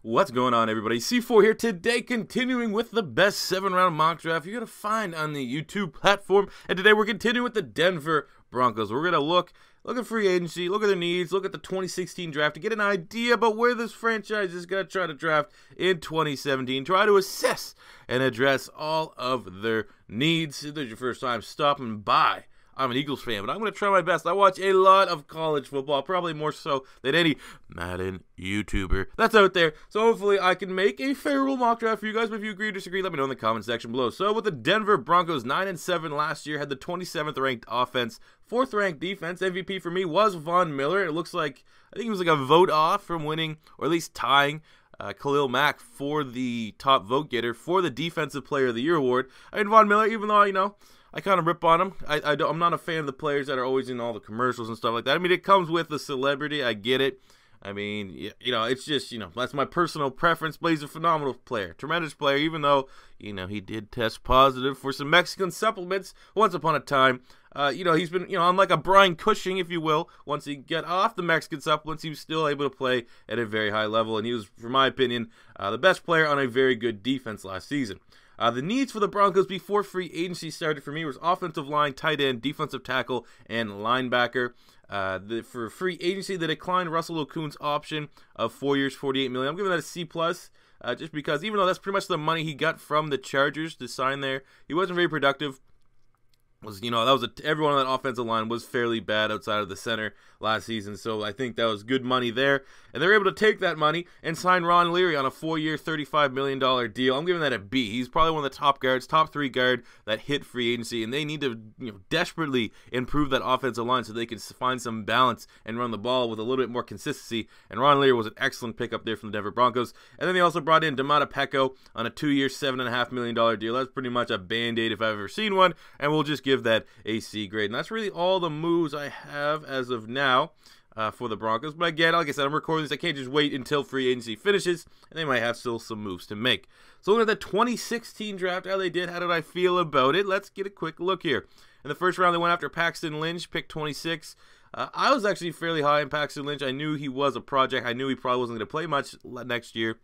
What's going on, everybody? C4 here today, continuing with the best 7-round mock draft you're going to find on the YouTube platform. And today we're continuing with the Denver Broncos. We're going to look at free agency, look at their needs, look at the 2016 draft to get an idea about where this franchise is going to try to draft in 2017. Try to assess and address all of their needs. If this is your first time stopping by, I'm an Eagles fan, but I'm going to try my best. I watch a lot of college football, probably more so than any Madden YouTuber that's out there. So hopefully I can make a favorable mock draft for you guys. But if you agree or disagree, let me know in the comment section below. So with the Denver Broncos, 9-7 last year, had the 27th ranked offense, 4th ranked defense. MVP for me was Von Miller. It looks like, I think it was like a vote off from winning, or at least tying, Khalil Mack for the top vote getter for the Defensive Player of the Year award. I mean, Von Miller, even though, I kind of rip on him. I'm not a fan of the players that are always in all the commercials and stuff like that. I mean, it comes with the celebrity. I get it. I mean, it's just, that's my personal preference, but he's a phenomenal player. Tremendous player, even though, he did test positive for some Mexican supplements once upon a time. He's been, unlike a Brian Cushing, if you will, once he got off the Mexican supplements, he was still able to play at a very high level, and he was, for my opinion, the best player on a very good defense last season. The needs for the Broncos before free agency started for me was offensive line, tight end, defensive tackle, and linebacker. For free agency, they declined Russell Okung's option of 4 years, $48 million. I'm giving that a C+, just because even though that's pretty much the money he got from the Chargers to sign there, he wasn't very productive. Everyone on that offensive line was fairly bad outside of the center last season, so I think that was good money there. And they were able to take that money and sign Ron Leary on a 4-year, $35 million deal. I'm giving that a B. He's probably one of the top guards, top 3 guard that hit free agency, and they need to desperately improve that offensive line so they can find some balance and run the ball with a little bit more consistency. And Ron Leary was an excellent pickup there from the Denver Broncos. And then they also brought in Domata Peko on a 2-year, $7.5 million deal. That's pretty much a Band-Aid if I've ever seen one, and we'll just give that a C grade. And that's really all the moves I have as of now for the Broncos. But again, like I said, I'm recording this. I can't just wait until free agency finishes, and they might have still some moves to make. So looking at the 2016 draft, how they did, how did I feel about it? Let's get a quick look here. In the first round, they went after Paxton Lynch, pick 26. I was actually fairly high in Paxton Lynch. I knew he was a project. I knew he probably wasn't going to play much next year,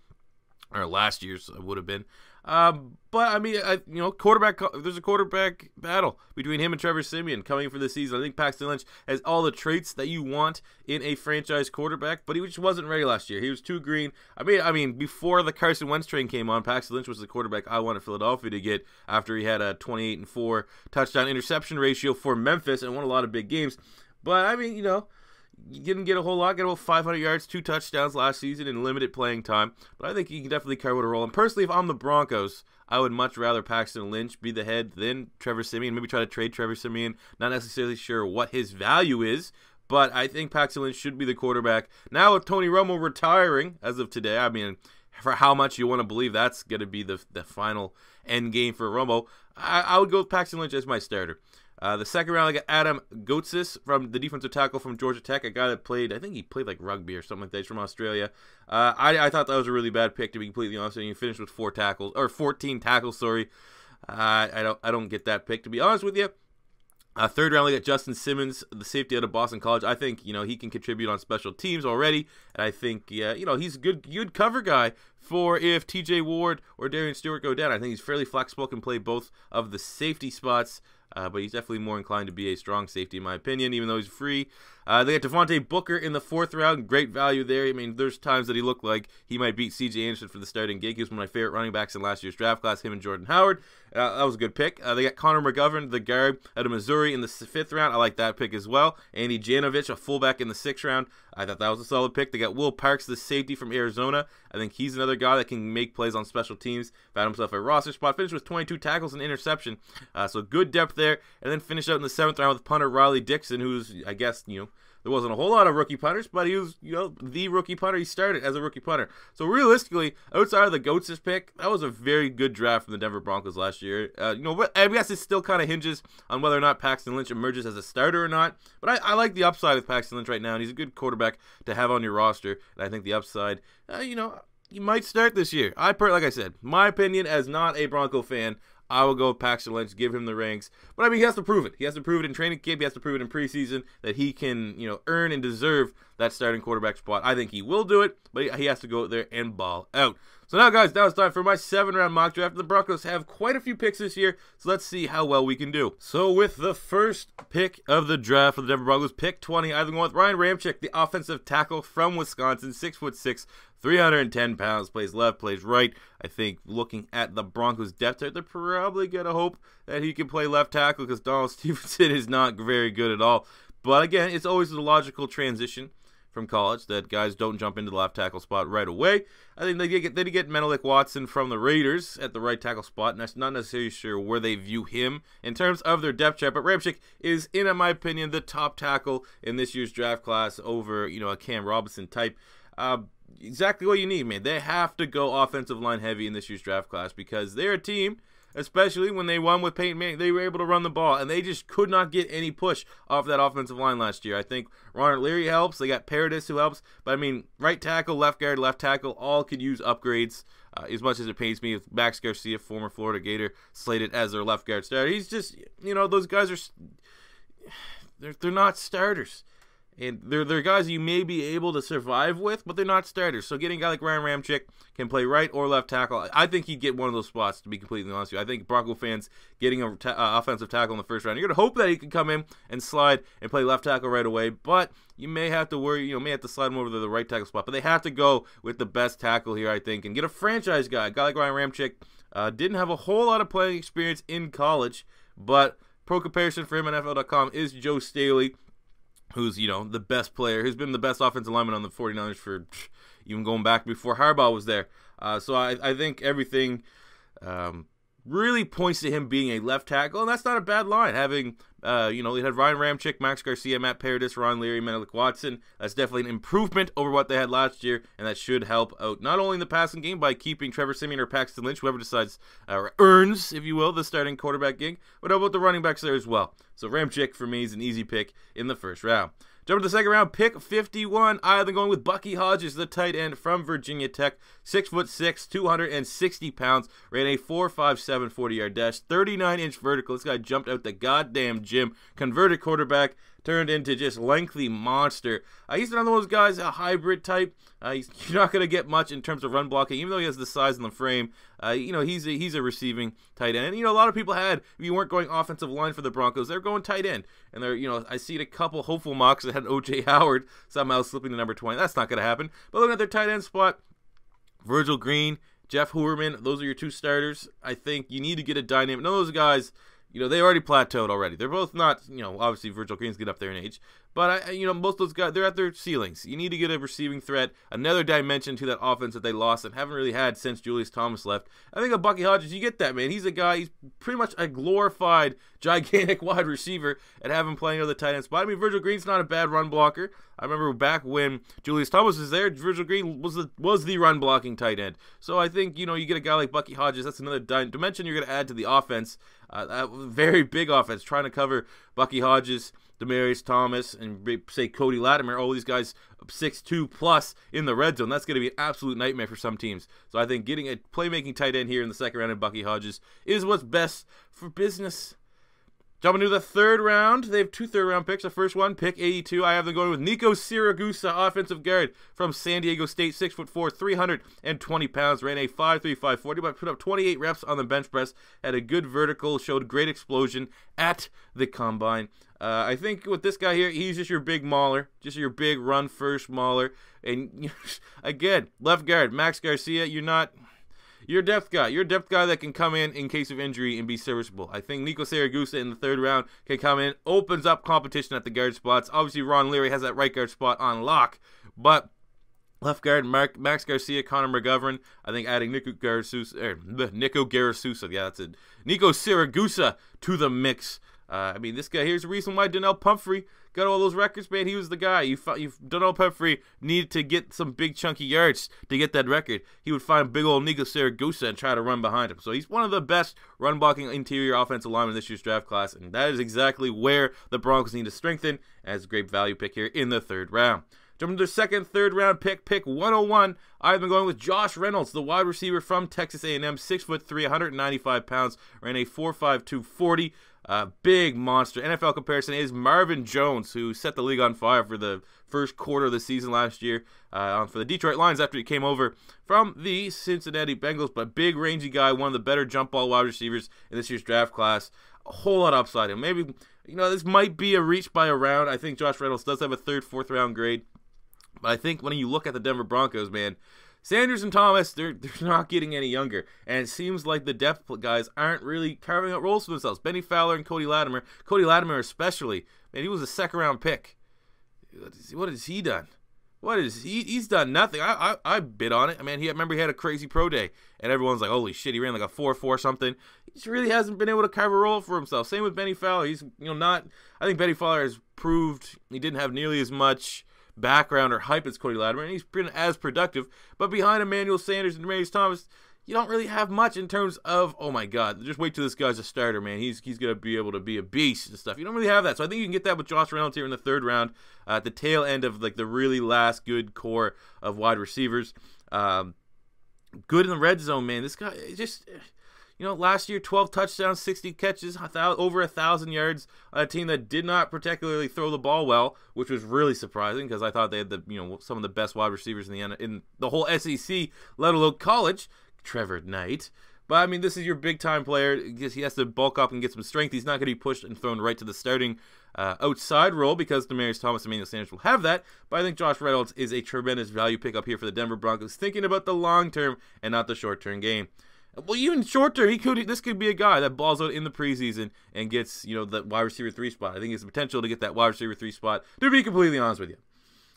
or last year, so it would have been. But I mean, there's a quarterback battle between him and Trevor Siemian coming for this season. I think Paxton Lynch has all the traits that you want in a franchise quarterback, but he just wasn't ready last year. He was too green. I mean, before the Carson Wentz train came on, Paxton Lynch was the quarterback I wanted Philadelphia to get after he had a 28-4 touchdown interception ratio for Memphis and won a lot of big games. But I mean, you didn't get a whole lot, got about 500 yards, 2 touchdowns last season in limited playing time. But I think he can definitely carry with a role. And personally, if I'm the Broncos, I would much rather Paxton Lynch be the head than Trevor Siemian. Maybe try to trade Trevor Siemian. Not necessarily sure what his value is, but I think Paxton Lynch should be the quarterback. Now with Tony Romo retiring as of today, I mean, for how much you want to believe that's going to be the final end game for Romo, I would go with Paxton Lynch as my starter. The second round, I got Adam Gotsis from the defensive tackle from Georgia Tech, a guy that played, I think he played like rugby or something like that. He's from Australia. I thought that was a really bad pick, to be completely honest. And he finished with 14 tackles. Sorry, I don't get that pick, to be honest with you. Third round, I got Justin Simmons, the safety out of Boston College. I think he can contribute on special teams already, and I think he's a good cover guy for if T.J. Ward or Darian Stewart go down. I think he's fairly flexible, can play both of the safety spots. But he's definitely more inclined to be a strong safety, in my opinion, even though he's free. They got Devontae Booker in the 4th round. Great value there. I mean, there's times that he looked like he might beat C.J. Anderson for the starting gig. He was one of my favorite running backs in last year's draft class, him and Jordan Howard. That was a good pick. They got Connor McGovern, the guard out of Missouri, in the 5th round. I like that pick as well. Andy Janovich, a fullback, in the 6th round. I thought that was a solid pick. They got Will Parks, the safety from Arizona. I think he's another guy that can make plays on special teams. Found himself a roster spot. Finished with 22 tackles and interception. So good depth there. And then finished out in the 7th round with punter Riley Dixon, who's, I guess, there wasn't a whole lot of rookie punters, but he was, the rookie punter. He started as a rookie punter. So realistically, outside of the Goats' pick, that was a very good draft from the Denver Broncos last year. I guess it still kind of hinges on whether or not Paxton Lynch emerges as a starter or not. But I like the upside with Paxton Lynch right now, and he's a good quarterback to have on your roster. And I think the upside, he might start this year. Like I said, my opinion as not a Bronco fan, I will go with Paxton Lynch, give him the ranks. But I mean, he has to prove it. He has to prove it in training camp. He has to prove it in preseason that he can, earn and deserve that starting quarterback spot. I think he will do it, but he has to go out there and ball out. So now, guys, now it's time for my 7-round mock draft. The Broncos have quite a few picks this year, so let's see how well we can do. So with the first pick of the draft for the Denver Broncos, pick 20, I've been going with Ryan Ramczyk, the offensive tackle from Wisconsin, 6'6", 310 pounds, plays left, plays right. I think looking at the Broncos' depth chart, they're probably going to hope that he can play left tackle because Donald Stevenson is not very good at all. But again, it's always a logical transition from college that guys don't jump into the left tackle spot right away. I think they get Menelik Watson from the Raiders at the right tackle spot, and that's not necessarily sure where they view him in terms of their depth chart. But Ramczyk is, in my opinion, the top tackle in this year's draft class over, a Cam Robinson type. Exactly what you need, man. They have to go offensive line heavy in this year's draft class because they're a team, especially when they won with Peyton Manning, they were able to run the ball, and they just could not get any push off that offensive line last year. I think Ronald Leary helps. They got Paradis who helps. But, I mean, right tackle, left guard, left tackle, all could use upgrades. As much as it pains me with Max Garcia, former Florida Gator, slated as their left guard starter. He's just, those guys are, they're not starters. And they're guys you may be able to survive with, but they're not starters. So getting a guy like Ryan Ramczyk can play right or left tackle. I think he'd get one of those spots, to be completely honest with you. I think Bronco fans getting an offensive tackle in the first round, you're going to hope that he can come in and slide and play left tackle right away. But you may have to worry, may have to slide him over to the right tackle spot. But they have to go with the best tackle here, I think, and get a franchise guy. A guy like Ryan Ramczyk didn't have a whole lot of playing experience in college, but pro comparison for him on NFL.com is Joe Staley, who's, the best player, who's been the best offensive lineman on the 49ers for even going back before Harbaugh was there. So I think everything really points to him being a left tackle, and that's not a bad line. Having, they had Ryan Ramczyk, Max Garcia, Matt Paradis, Ron Leary, Menelik Watson. That's definitely an improvement over what they had last year, and that should help out not only in the passing game by keeping Trevor Siemian or Paxton Lynch, whoever decides, earns, if you will, the starting quarterback gig, but how about the running backs there as well? So Ramczyk, for me, is an easy pick in the first round. Jump to the second round, pick 51. I have been going with Bucky Hodges, the tight end from Virginia Tech. 6'6", 260 pounds, ran a 4.57 40-yard dash, 39-inch vertical. This guy jumped out the goddamn gym, converted quarterback, turned into just lengthy monster. He's another one of those guys, a hybrid type. You're not going to get much in terms of run blocking, even though he has the size and the frame. He's a receiving tight end. And, a lot of people had, if you weren't going offensive line for the Broncos, they're going tight end. And they're, I see a couple hopeful mocks that had O.J. Howard somehow slipping to number 20. That's not going to happen. But looking at their tight end spot, Virgil Green, Jeff Heuerman, those are your two starters. I think you need to get a dynamic. None of those guys, they already plateaued already. They're both not, obviously Virgil Green's get up there in age. But, most of those guys, they're at their ceilings. You need to get a receiving threat, another dimension to that offense that they lost and haven't really had since Julius Thomas left. I think of Bucky Hodges, you get that, man. He's a guy, he's pretty much a glorified, gigantic wide receiver, and have him playing on the tight end spot. I mean, Virgil Green's not a bad run blocker. I remember back when Julius Thomas was there, Virgil Green was the run-blocking tight end. So I think, you get a guy like Bucky Hodges, that's another dimension you're going to add to the offense. That very big offense, trying to cover Bucky Hodges, Demaryius Thomas, and say Cody Latimer, all these guys 6'2 plus in the red zone. That's going to be an absolute nightmare for some teams. So I think getting a playmaking tight end here in the second round of Bucky Hodges is what's best for business. Jumping to the third round, they have two third-round picks. The first one, pick 82. I have them going with Nico Siragusa, offensive guard from San Diego State, 6'4", 320 pounds, ran a 5.3 5.40, but put up 28 reps on the bench press, had a good vertical, showed great explosion at the combine. I think with this guy here, he's just your big mauler, just your big run-first mauler. And again, left guard, Max Garcia, you're a depth guy. You're a depth guy that can come in case of injury and be serviceable. I think Nico Siragusa in the third round can come in, opens up competition at the guard spots. Obviously, Ron Leary has that right guard spot on lock, but left guard, Max Garcia, Connor McGovern. I think adding Nico Garasusa, yeah, that's it. Nico Siragusa to the mix. This guy here's the reason why Donnell Pumphrey got all those records, man. He was the guy. Donnell Pumphrey needed to get some big chunky yards to get that record. He would find big old Nico Siragusa and try to run behind him. So he's one of the best run blocking interior offensive linemen in this year's draft class, and that is exactly where the Broncos need to strengthen as a great value pick here in the third round. Jumping to the second, third round pick 101. I've been going with Josh Reynolds, the wide receiver from Texas A&M, 6'3", 195 pounds, ran a 4.52 40. Big monster. NFL comparison is Marvin Jones, who set the league on fire for the first quarter of the season last year for the Detroit Lions after he came over from the Cincinnati Bengals. But big, rangy guy, one of the better jump ball wide receivers in this year's draft class. A whole lot upside him. Maybe, this might be a reach by a round. I think Josh Reynolds does have a third, fourth round grade. But I think when you look at the Denver Broncos, man, Sanders and Thomas, they're not getting any younger. And it seems like the depth guys aren't really carving out roles for themselves. Benny Fowler and Cody Latimer. Cody Latimer especially. Man, he was a second-round pick. What has he done? He's done nothing. I bid on it. I mean, remember he had a crazy pro day. And everyone's like, holy shit, he ran like a 4.4 something. He just really hasn't been able to carve a role for himself. Same with Benny Fowler. He's, not... I think Benny Fowler has proved he didn't have nearly as much background or hype as Cody Latimer, and he's been as productive. But behind Emmanuel Sanders and Demarius Thomas, you don't really have much in terms of, oh my god, just wait till this guy's a starter, man. He's going to be able to be a beast and stuff. You don't really have that. So I think you can get that with Josh Reynolds here in the third round, at the tail end of like the really last good core of wide receivers. Good in the red zone, man. This guy just... last year, 12 touchdowns, 60 catches, over 1,000 yards on a team that did not particularly throw the ball well, which was really surprising because I thought they had some of the best wide receivers in the whole SEC, let alone college. Trevor Knight. But, I mean, this is your big-time player. He has to bulk up and get some strength. He's not going to be pushed and thrown right to the starting outside role because Demarius Thomas and Emmanuel Sanders will have that. But I think Josh Reynolds is a tremendous value pickup here for the Denver Broncos, thinking about the long-term and not the short-term game. Well, even short term, this could be a guy that balls out in the preseason and gets, the wide receiver 3 spot. I think he has the potential to get that wide receiver 3 spot, to be completely honest with you.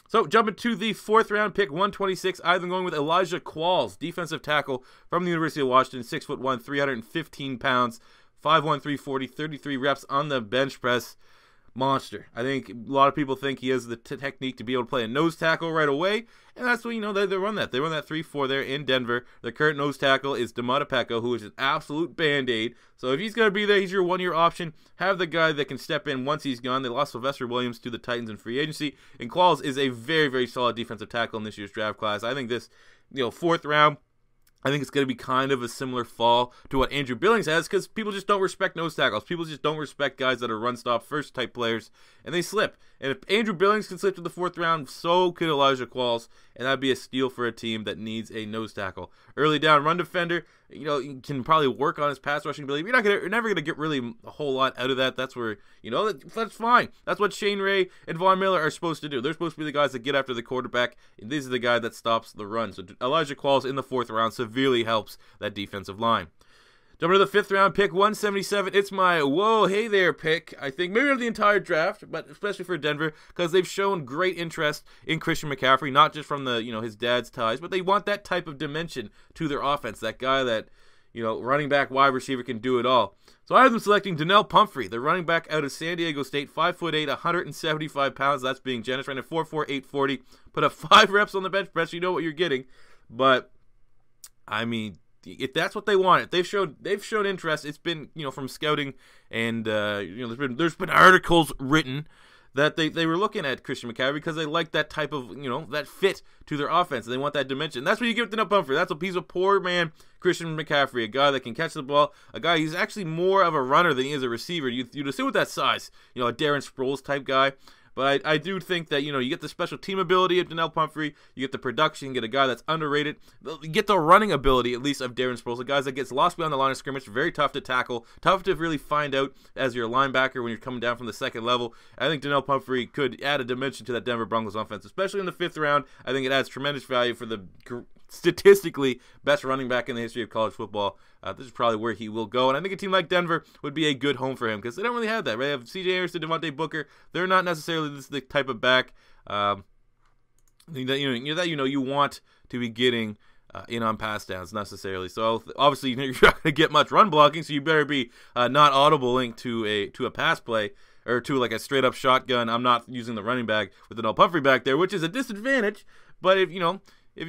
So, jumping to the fourth round pick, 126, I've been going with Elijah Qualls, defensive tackle from the University of Washington, 6'1", 315 pounds, 5'1", 340, 33 reps on the bench press. Monster. I think a lot of people think he has the technique to be able to play a nose tackle right away, and that's what, they run that. They run that 3-4 there in Denver. The current nose tackle is Demata Peko, who is an absolute band-aid. So if he's going to be there, he's your one-year option. Have the guy that can step in once he's gone. They lost Sylvester Williams to the Titans in free agency, and Qualls is a very, very solid defensive tackle in this year's draft class. I think this, fourth round, I think it's going to be kind of a similar fall to what Andrew Billings has because people just don't respect nose tackles. People just don't respect guys that are run-stop-first type players, and they slip. And if Andrew Billings can slip to the fourth round, so could Elijah Qualls, and that'd be a steal for a team that needs a nose tackle. Early down run defender, you can probably work on his pass rushing ability. You're never going to get really a whole lot out of that. That's where, that's fine. That's what Shane Ray and Von Miller are supposed to do. They're supposed to be the guys that get after the quarterback, and these are the guy that stops the run. So Elijah Qualls in the fourth round severely helps that defensive line. Jumping to the fifth round pick, 177. It's my whoa, hey there pick. I think maybe of the entire draft, but especially for Denver because they've shown great interest in Christian McCaffrey, not just from the his dad's ties, but they want that type of dimension to their offense. That guy that running back, wide receiver can do it all. So I have them selecting Donnell Pumphrey, the running back out of San Diego State, 5'8", 175 pounds. That's being generous. Ran a 4.4, 840. Put up 5 reps on the bench press. You know what you're getting, but I mean, if that's what they want, they've shown interest. It's been from scouting, and there's been articles written that they were looking at Christian McCaffrey because they like that type of that fit to their offense. They want that dimension. That's what you give to Donnell Pumphrey. He's a poor man, Christian McCaffrey, a guy that can catch the ball, a guy he's actually more of a runner than he is a receiver. You'd assume with that size, a Darren Sproles type guy. But I do think that, you get the special team ability of Donnell Pumphrey, you get the production, you get a guy that's underrated, you get the running ability, at least, of Darren Sproles, the guys that gets lost beyond the line of scrimmage, very tough to tackle, tough to really find out as your linebacker when you're coming down from the second level. I think Donnell Pumphrey could add a dimension to that Denver Broncos offense, especially in the fifth round. I think it adds tremendous value for the statistically best running back in the history of college football. This is probably where he will go, and I think a team like Denver would be a good home for him because they don't really have that. Right? They have C.J. Anderson, Devontae Booker. They're not necessarily the type of back that you want to be getting in on pass downs necessarily. So obviously you're not going to get much run blocking, so you better be not audible linked to a pass play or to like a straight up shotgun. I'm not using the running back with Donnell Pumphrey back there, which is a disadvantage. But if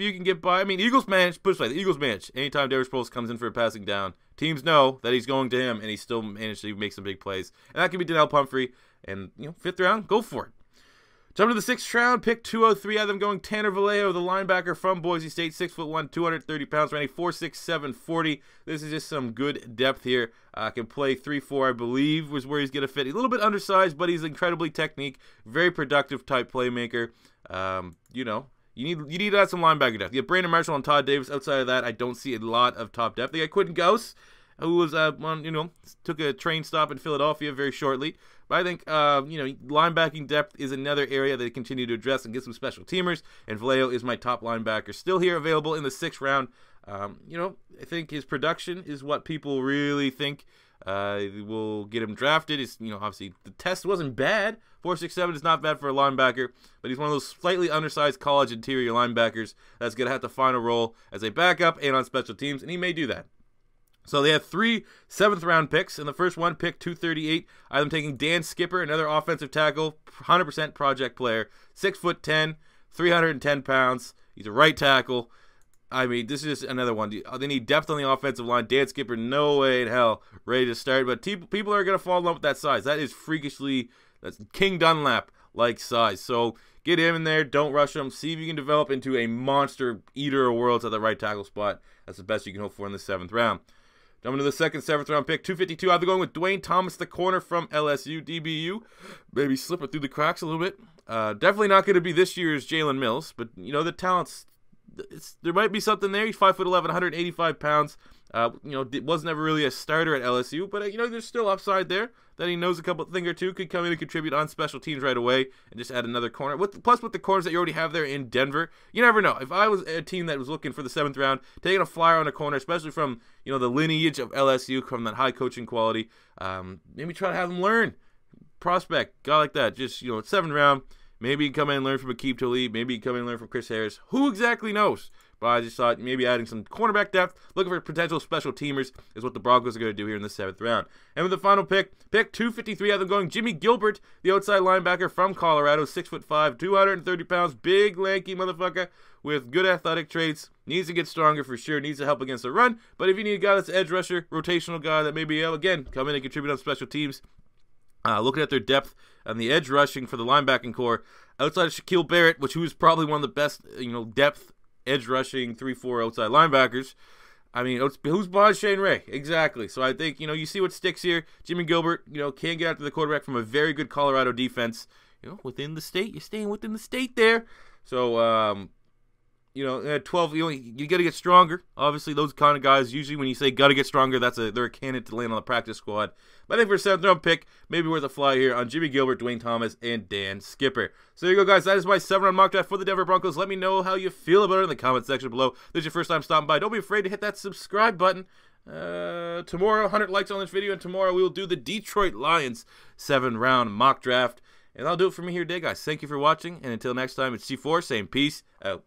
you can get by, Eagles manage, put it like the Eagles manage. Anytime Darren Sproles comes in for a passing down, teams know that he's going to him, and he still managed to make some big plays. And that can be Donnell Pumphrey. And, fifth round, go for it. Jump to the 6th round, pick 203. I have them going Tanner Vallejo, the linebacker from Boise State, 6'1", 230 pounds, running 4.67 40. This is just some good depth here. Can play 3-4, I believe, was where he's going to fit. He's a little bit undersized, but he's incredibly technique, very productive type playmaker. You know, you need to have some linebacker depth. You have Brandon Marshall and Todd Davis. Outside of that, I don't see a lot of top depth. They got Quentin Gauss, who was took a train stop in Philadelphia very shortly. But I think linebacking depth is another area they continue to address and get some special teamers. And Vallejo is my top linebacker, still here available in the 6th round. I think his production is what people really think will get him drafted. It's, obviously the test wasn't bad. 4.67 is not bad for a linebacker, but he's one of those slightly undersized college interior linebackers that's gonna have to find a role as a backup and on special teams, and he may do that. So they have 3 7th-round picks. In the first one, pick 238. I am taking Dan Skipper, another offensive tackle, 100% project player, 6'10", 310 pounds. He's a right tackle. I mean, this is just another one. They need depth on the offensive line. Dan Skipper, no way in hell, ready to start. But people are going to fall in love with that size. That is that's King Dunlap-like size. So get him in there. Don't rush him. See if you can develop into a monster eater of worlds at the right tackle spot. That's the best you can hope for in the 7th round. Jumping to the 2nd, 7th round pick, 252. I'll be going with Dwayne Thomas, the corner from LSU, DBU. Maybe slip it through the cracks a little bit. Definitely not going to be this year's Jalen Mills, but, the talent's, there might be something there. He's 5'11", 185 pounds. Was never really a starter at LSU, but, there's still upside there that he knows a thing or two, could come in and contribute on special teams right away and just add another corner. Plus, with the corners that you already have there in Denver, you never know. If I was a team that was looking for the 7th round, taking a flyer on a corner, especially from, the lineage of LSU, from that high coaching quality, maybe try to have them learn. Prospect, guy like that, just, 7th round, maybe you can come in and learn from Aqib Talib, maybe you can come in and learn from Chris Harris. Who exactly knows? But I just thought maybe adding some cornerback depth, looking for potential special teamers, is what the Broncos are going to do here in the 7th round. And with the final pick 253, I have them going Jimmy Gilbert, the outside linebacker from Colorado, 6'5", 230 pounds, big, lanky motherfucker with good athletic traits. Needs to get stronger for sure, needs to help against the run. But if you need a guy that's an edge rusher, rotational guy that maybe, again, come in and contribute on special teams, looking at their depth on the edge rushing for the linebacking core, outside of Shaquille Barrett, who is probably one of the best, depth edge rushing 3-4 outside linebackers. I mean, who's behind Shane Ray? Exactly. So I think, you see what sticks here. Jimmy Gilbert, can get after the quarterback from a very good Colorado defense. Within the state. You're staying within the state there. So, at 12, you got to get stronger. Obviously, those kind of guys, usually when you say got to get stronger, they're a candidate to land on the practice squad. But I think for a 7th round pick, maybe worth a fly here on Jimmy Gilbert, Dwayne Thomas, and Dan Skipper. So there you go, guys. That is my 7th round mock draft for the Denver Broncos. Let me know how you feel about it in the comment section below. If this is your first time stopping by, don't be afraid to hit that subscribe button. Tomorrow, 100 likes on this video, and tomorrow we will do the Detroit Lions 7th round mock draft. And I'll do it for me here today, guys. Thank you for watching, and until next time, it's C4 saying peace out.